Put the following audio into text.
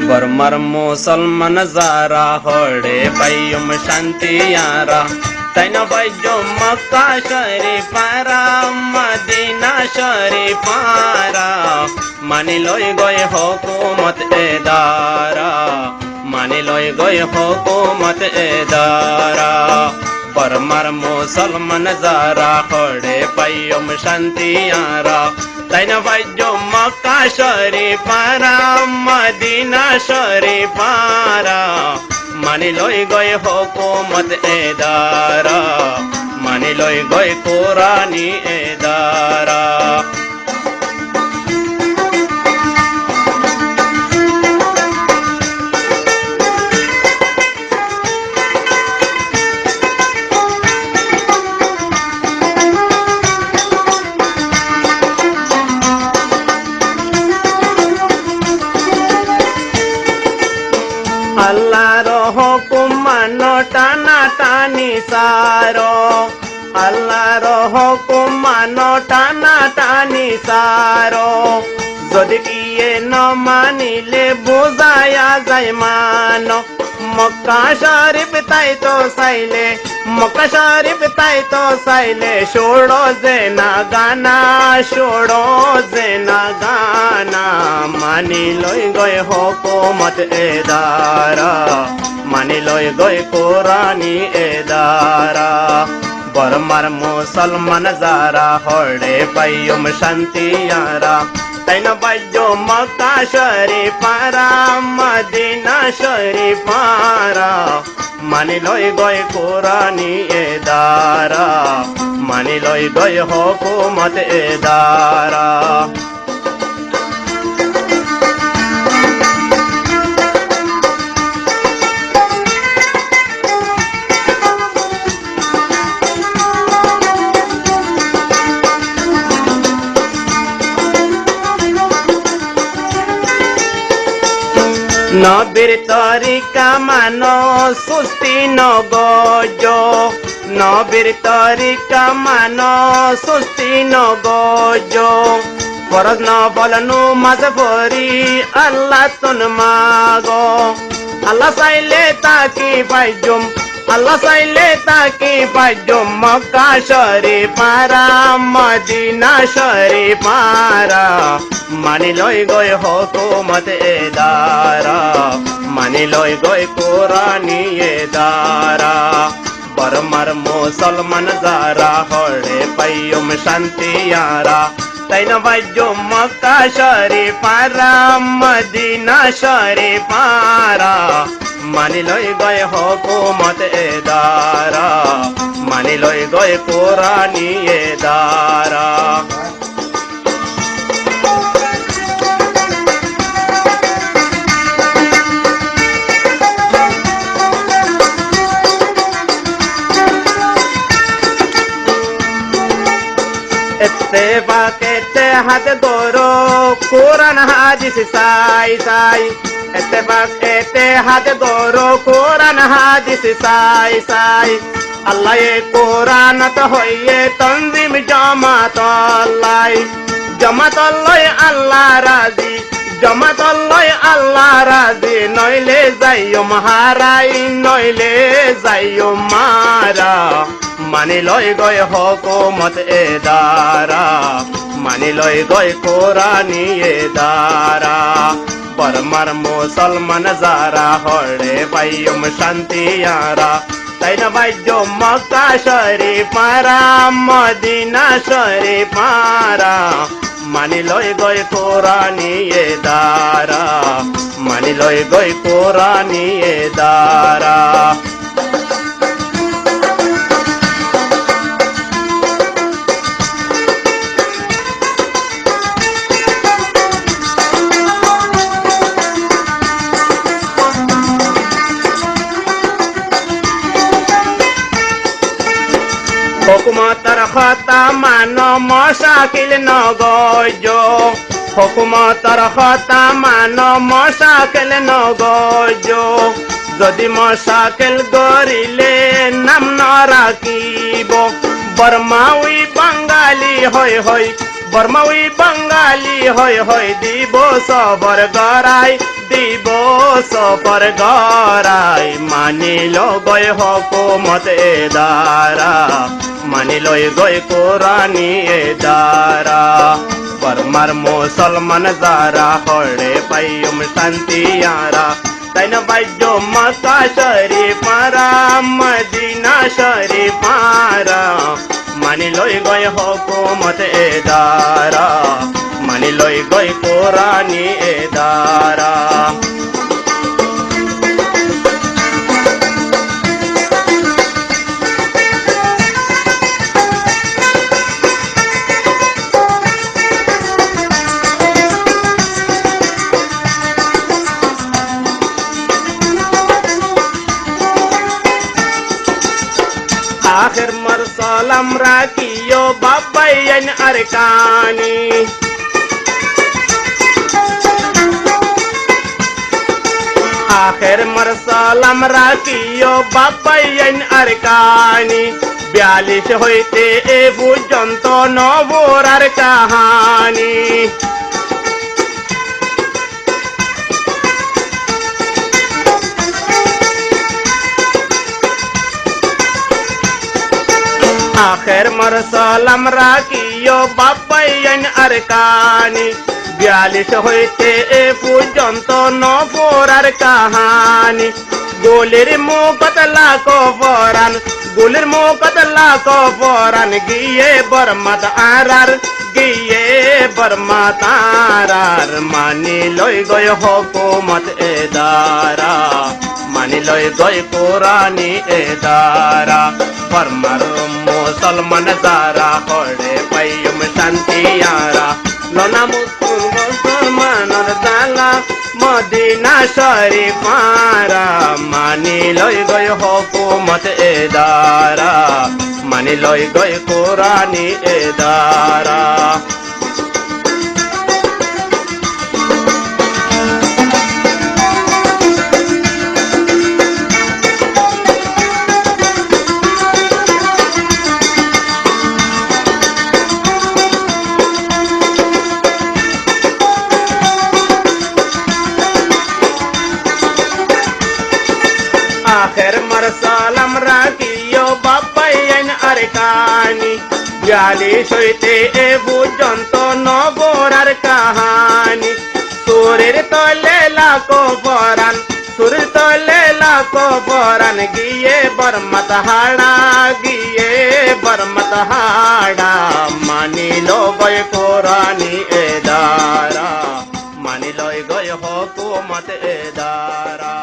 बर्मार मुसलमान जारा हड़े पाइम शांतियारा तैन बजो मक्का शरीफारा मदीना शरीफारा मानि लय गए हुकूमत एदारा मानि लय गए हुकूमत एदारा बर्मार मुसलमान जारा हड़े पाइम शांतियारा तैन बजो मक्का शरीफारा मदीना शरीफारा मानि लय गए हुकूमत एदारा मानि लय गए कुरानी एदारा अल्लाहर हुकुम मानो टाना टानी सारो अल्लाहर हुकुम मानो टाना टानी सारो जदि किए न मानिले बुझाया जाय मानो मक्का शरीफ ताई तो साइले मक्का शरीफ ताई तो साइले छोड़ो जेना गाना छोड़ो जेना गाना मानि लय गए हुकूमत एदारा मानि लय गए कुरानी एदारा बर्मार मुसलमान जारा हड़े पाइम शांतियारा तैन बजो मक्का शरीफारा मदीना शरीफारा मानि लय गए कुरानी एदारा मानि लय गए हुकूमत एदारा नबीर तरीका मानो सुस्ती न गजो नबीर तरीका मानो सुस्ती न गजो फरज न बलनु माज फरी अल्लाह तुन मागो अल्लाह साइले ताकि पाइजुम अल्लाह साइले ताकि पाइजुम मक्का शरीफारा मदीना शरीफारा मानि लय गए हुकूमत एदारा मानि लय गए कुरानी एदारा बर्मार मुसलमान जारा हड़े पाइम शांतियारा तैन बजो मक्का शरीफारा मदीना शरीफारा मानि लय गए हुकूमत एदारा मानि लय गए कुरानी एदारा इत्तेफाक इत्तेहाद गोरो कुरान हादिस साई साई इत्तेफाक इत्तेहाद गोरो कुरान हादिस साई साई अल्लाह ये कुरान तो होइए तंजीम जमात अल्लाह राजी जमात अल्लाह राजी नइले जाइयो महाराई नइले जाइयो मारा मानि लय गए हुकूमत एदारा मानि लय गए कुरानी एदारा बर्मार मुसलमान जारा हड़े पाइम शांतियारा तैन बजो मक्का शरीफारा मदीना शरीफारा मानि लय गए कुरानी एदारा मानि लय गए कुरानी एदारा हुकूमतर खता मानो मशाकिल न गजो हुकूमतर खता मानो मशाकिल न गजो जदि मशाकिल गरिले नाम न राखिब बर्मावी बंगाली होय होय बर्मावी बंगाली होय होय দিব সবর গরাই দিব সফর গরাই মানিল গয় হকুমত এদারা মানিলই গয় কোরআনি এদারা বর্মার মুসলমান যারা হড়ে পাইম শান্তিয়ারা তাইন বাইজ মক্কা শরীফারা মদিনা শরীফারা মানিলই গয় হকুমত এদারা মানিলই গয় কোরআনি এদারা आखिर मरसलम राखियो बाबायन अरकानी आखिर मरसलम राखियो बाबायन अरकानी 42 হইতে এ পর্যন্ত নবরার কাহানি आखिर मरसलम राखियो बाबायन अरकानी 42 হইতে এ পর্যন্ত নবরার কাহানি গোলের মুখত লাখো পরাণ গোলের মুখত লাখো পরাণ গিয়ে বর্মাত আরার গিয়ে বর্মাত আরার মানি লই গয় হকুমত এদারা মানি লই গয় কোরআনি এদারা বর্মার মুসলমান যারা হড়ে পাইম শান্তিয়ারা লোনা মুসলমানের দালা মদিনা শরীফারা মানি লই গয় হকুমত এদারা মানি লই গয় কোরআনি এদারা आखिर मरसलम राखियो बाबायन अरकानी 42 হইতে এ পর্যন্ত নবরার কাহানি সুরের তলে লাখো পরাণ সুরের তলে লাখো পরাণ গিয়ে বর্মাত হাড়া মানিল গয় কোরআনি এদারা মানিল গয় হকুমত এদারা